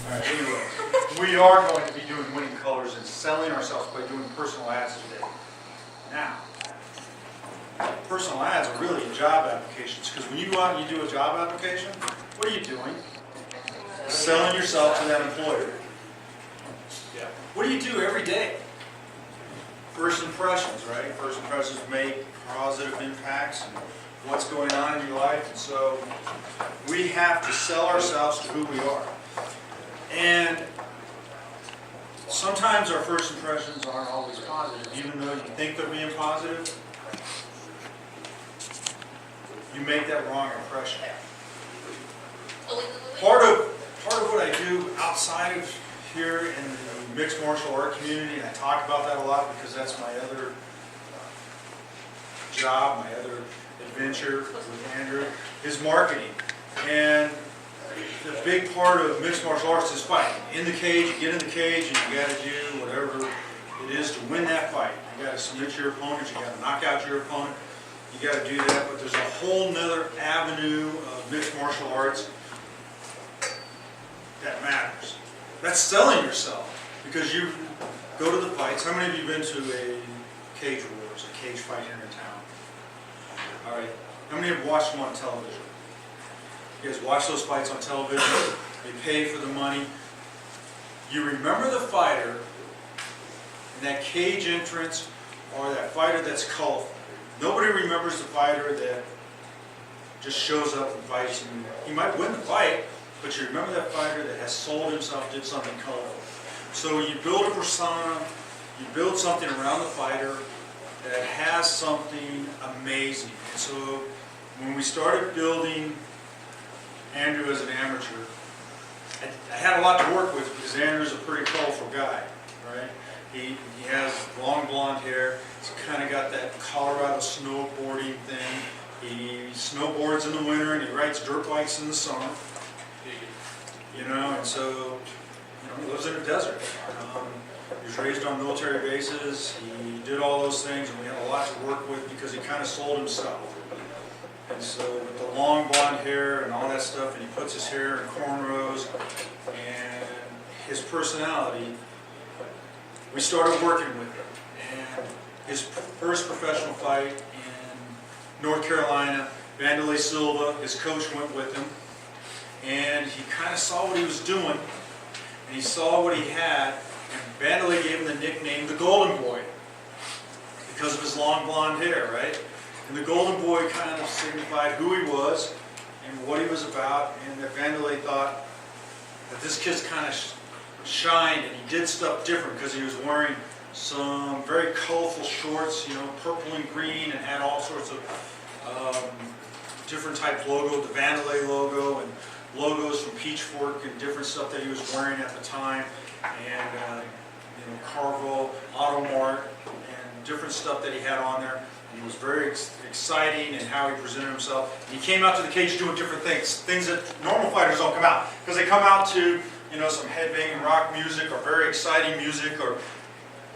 All right, anyway, we are going to be doing winning colors and selling ourselves by doing personal ads today. Now, personal ads are really job applications, because when you go out and you do a job application, what are you doing? Selling yourself to that employer. Yeah. What do you do every day? First impressions, right? First impressions make positive impacts on what's going on in your life, and so we have to sell ourselves to who we are. And sometimes our first impressions aren't always positive, even though you think they're being positive. You make that wrong impression. Part of what I do outside of here in the mixed martial art community, and I talk about that a lot because that's my other job, my other adventure with Andrew, is marketing. And the big part of mixed martial arts is fighting. In the cage, you get in the cage and you got to do whatever it is to win that fight. You got to submit your opponent, you got to knock out your opponent, you got to do that, but there's a whole nother avenue of mixed martial arts that matters. That's selling yourself, because you go to the fights. How many of you have been to a cage wars, a cage fight here in town? All right. How many have watched them on television? You guys watch those fights on television. They pay for the money. You remember the fighter in that cage entrance, or that fighter that's colorful. Nobody remembers the fighter that just shows up and fights. And he might win the fight, but you remember that fighter that has sold himself, did something colorful. So you build a persona, you build something around the fighter that has something amazing. And so when we started building Andrew as an amateur, I had a lot to work with because Andrew's a pretty colorful guy, right? He has long blonde hair. He's kind of got that Colorado snowboarding thing. He snowboards in the winter and he rides dirt bikes in the summer. You know, and so he lives in a desert. He was raised on military bases. He did all those things, and we had a lot to work with because he kind of sold himself. And so with the long blonde hair and all that stuff, and he puts his hair in cornrows, and his personality, we started working with him. And his first professional fight in North Carolina, Vanderlei Silva, his coach went with him, and he kind of saw what he was doing, and he saw what he had, and Vanderlei gave him the nickname the Golden Boy because of his long blonde hair, right? And the Golden Boy kind of signified who he was and what he was about, and that Vanderlei thought that this kid's kind of shined and he did stuff different because he was wearing some very colorful shorts, you know, purple and green, and had all sorts of different type logo, the Vanderlei logo, and logos from Peachfork and different stuff that he was wearing at the time, and you know, Carvel, Automart, and different stuff that he had on there. And he was very exciting in how he presented himself. And he came out to the cage doing different things that normal fighters don't come out, because they come out to, you know, some headbanging rock music or very exciting music or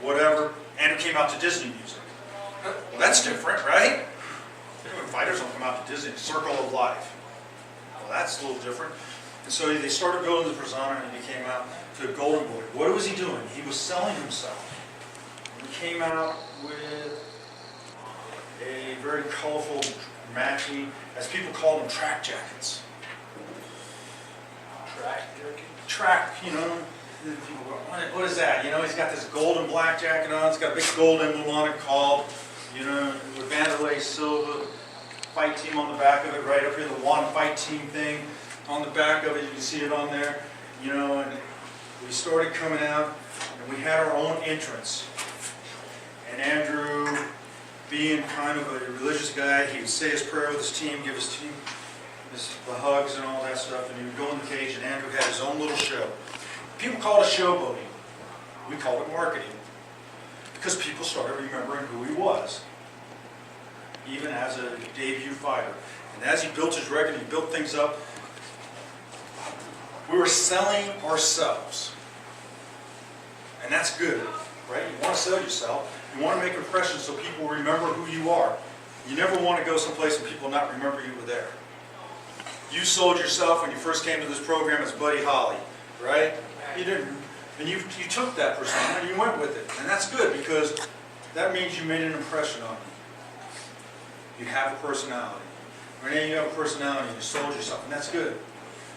whatever. And came out to Disney music. Well, that's different, right? Fighters don't come out to Disney. Circle of Life. Well, that's a little different. And so they started building the persona, and he came out to the Golden Boy. What was he doing? He was selling himself. He came out with a very colorful, matching, as people call them, track jackets. Track jacket? Track, you know, what is that? You know, he's got this gold and black jacket on. It's got a big gold emblem on it called, you know, with Vanderlei Silva fight team on the back of it, right up here, the One Fight Team thing on the back of it. You can see it on there, you know, and we started coming out, and we had our own entrance. And Andrew, being kind of a religious guy, he would say his prayer with his team, give his team the hugs and all that stuff, and he would go in the cage, and Andrew had his own little show. People call it showboating. We call it marketing, because people started remembering who he was, even as a debut fighter. And as he built his record, he built things up, we were selling ourselves. And that's good, right? You want to sell yourself. You want to make impressions so people remember who you are. You never want to go someplace and people not remember you were there. You sold yourself when you first came to this program as Buddy Holly. right? You didn't, and you took that persona and you went with it, and that's good because that means you made an impression on me. You have a personality. Renee, you have a personality. You sold yourself, and that's good.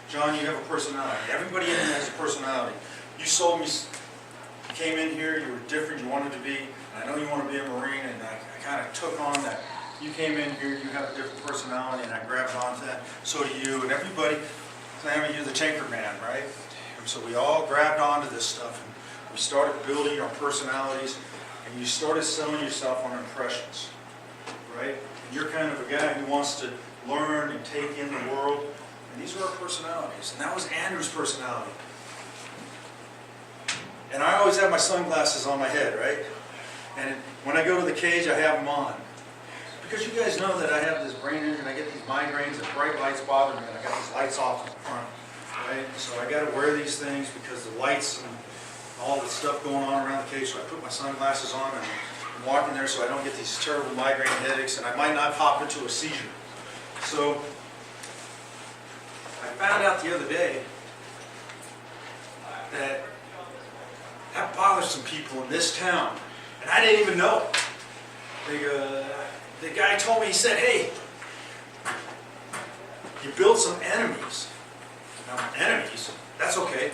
John, you have a personality. Everybody in here has a personality. You sold me. You came in here. You were different. You wanted to be. And I know you want to be a Marine, and I kind of took on that. You came in here. You have a different personality, and I grabbed onto that. So do you, and everybody. I mean, you're the Tinker Man, right? And so we all grabbed onto this stuff, and we started building our personalities, and you started selling yourself on impressions, right? And you're kind of a guy who wants to learn and take in the world, and these are our personalities, and that was Andrew's personality. And I always have my sunglasses on my head, right? And when I go to the cage, I have them on. Because you guys know that I have this brain injury, and I get these migraines, and bright lights bother me, and I got these lights off in the front, right? So I got to wear these things because the lights and all the stuff going on around the cage, so I put my sunglasses on, and I'm walking there so I don't get these terrible migraine headaches, and I might not pop into a seizure. So I found out the other day that that bothers some people in this town, and I didn't even know it. The guy told me, he said, hey, you build some enemies. Now, enemies, that's okay.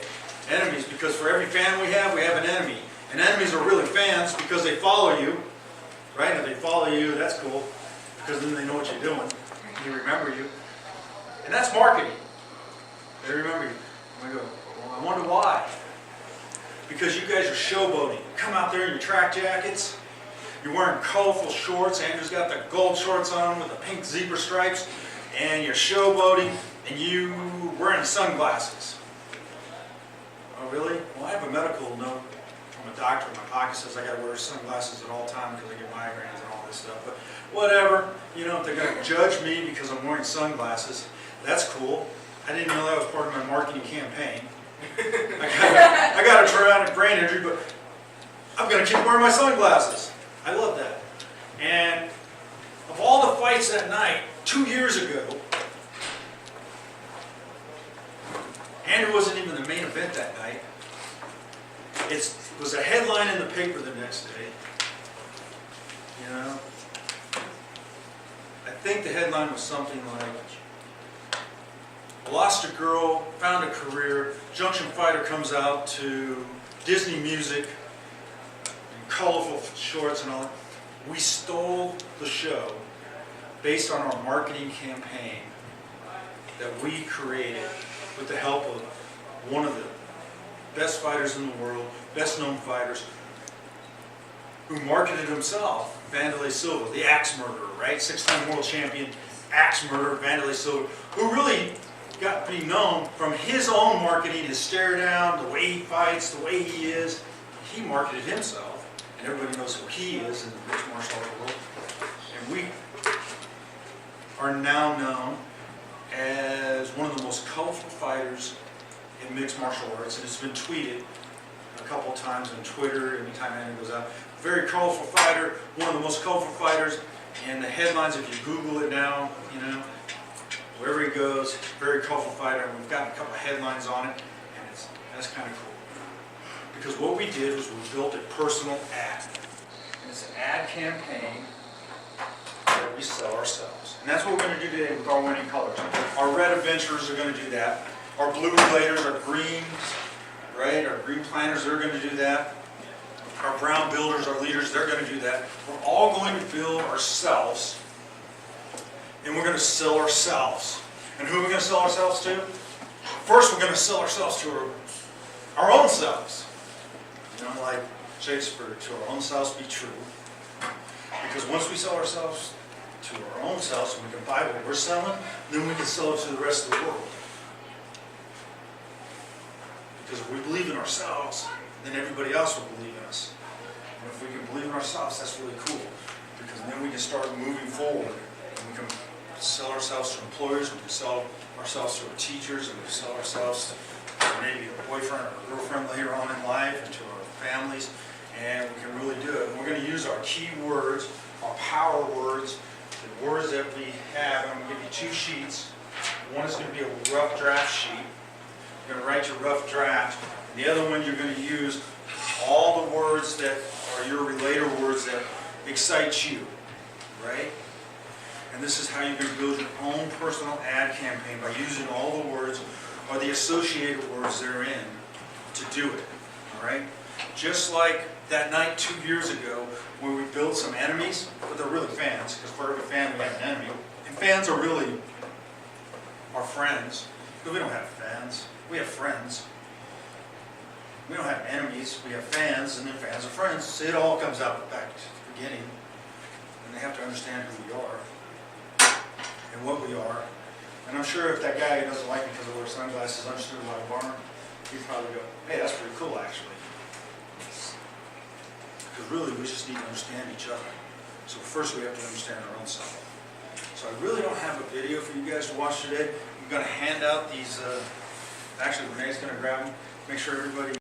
Enemies, because for every fan we have an enemy. And enemies are really fans because they follow you, right? If they follow you, that's cool, because then they know what you're doing. They remember you. And that's marketing. They remember you. And I go, well, I wonder why. Because you guys are showboating. You come out there in your track jackets. You're wearing colorful shorts. Andrew's got the gold shorts on with the pink zebra stripes. And you're showboating. And you wearing sunglasses. Oh, really? Well, I have a medical note from a doctor in my pocket that says I got to wear sunglasses at all times because I get migraines and all this stuff. But whatever. You know, if they're going to judge me because I'm wearing sunglasses, that's cool. I didn't know that was part of my marketing campaign. I got a traumatic brain injury, but I'm going to keep wearing my sunglasses. I love that. And of all the fights that night, 2 years ago, Andrew wasn't even the main event that night. It was a headline in the paper the next day. You know? I think the headline was something like, lost a girl, found a career, Junction Fighter comes out to Disney music, and colorful shorts and all that. We stole the show based on our marketing campaign that we created with the help of one of the best fighters in the world, best known fighters, who marketed himself, Wanderlei Silva, the Axe Murderer, right? 6-time world champion, Axe Murderer, Wanderlei Silva, who really got to be known from his own marketing, his stare down, the way he fights, the way he is. He marketed himself, and everybody knows who he is in the mixed martial art world. And we are now known as one of the most colorful fighters in mixed martial arts, and it's been tweeted a couple times on Twitter anytime anything goes out. Very colorful fighter, one of the most colorful fighters, and the headlines, if you Google it now, you know, wherever he goes, very colorful fighter, and we've got a couple of headlines on it, and that's kind of cool. Because what we did was we built a personal ad. And it's an ad campaign that we sell ourselves. And that's what we're going to do today with our winning colors. Our red adventurers are going to do that. Our blue bladers, our greens, right? Our green planters, they're going to do that. Our brown builders, our leaders, they're going to do that. We're all going to build ourselves, and we're going to sell ourselves. And who are we going to sell ourselves to? First, we're going to sell ourselves to our own selves. You know, like Shakespeare, to our own selves be true. Because once we sell ourselves to our own selves, and we can buy what we're selling, then we can sell it to the rest of the world. Because if we believe in ourselves, then everybody else will believe in us. And if we can believe in ourselves, that's really cool. Because then we can start moving forward. And we can sell ourselves to employers, we can sell ourselves to our teachers, and we can sell ourselves to maybe a boyfriend or a girlfriend later on in life, and to our families. And we can really do it. And we're going to use our key words, our power words, the words that we have. And I'm going to give you 2 sheets. One is going to be a rough draft sheet. you're gonna write your rough draft. And the other one, you're gonna use all the words that are your relator words that excite you, right? And this is how you're going to build your own personal ad campaign, by using all the words or the associated words therein to do it, all right? Just like that night 2 years ago where we built some enemies, but they're really fans, because for every fan we have an enemy. And fans are really our friends, because we don't have fans, we have friends. We don't have enemies, we have fans, and then fans are friends. So it all comes out back to the beginning, and they have to understand who we are and what we are. And I'm sure if that guy who doesn't like me because I wear sunglasses understood why I wear them, he'd probably go, hey, that's pretty cool actually. Because really we just need to understand each other. So first we have to understand our own self. So I really don't have a video for you guys to watch today. I'm going to hand out these, actually Renee's going to grab them, make sure everybody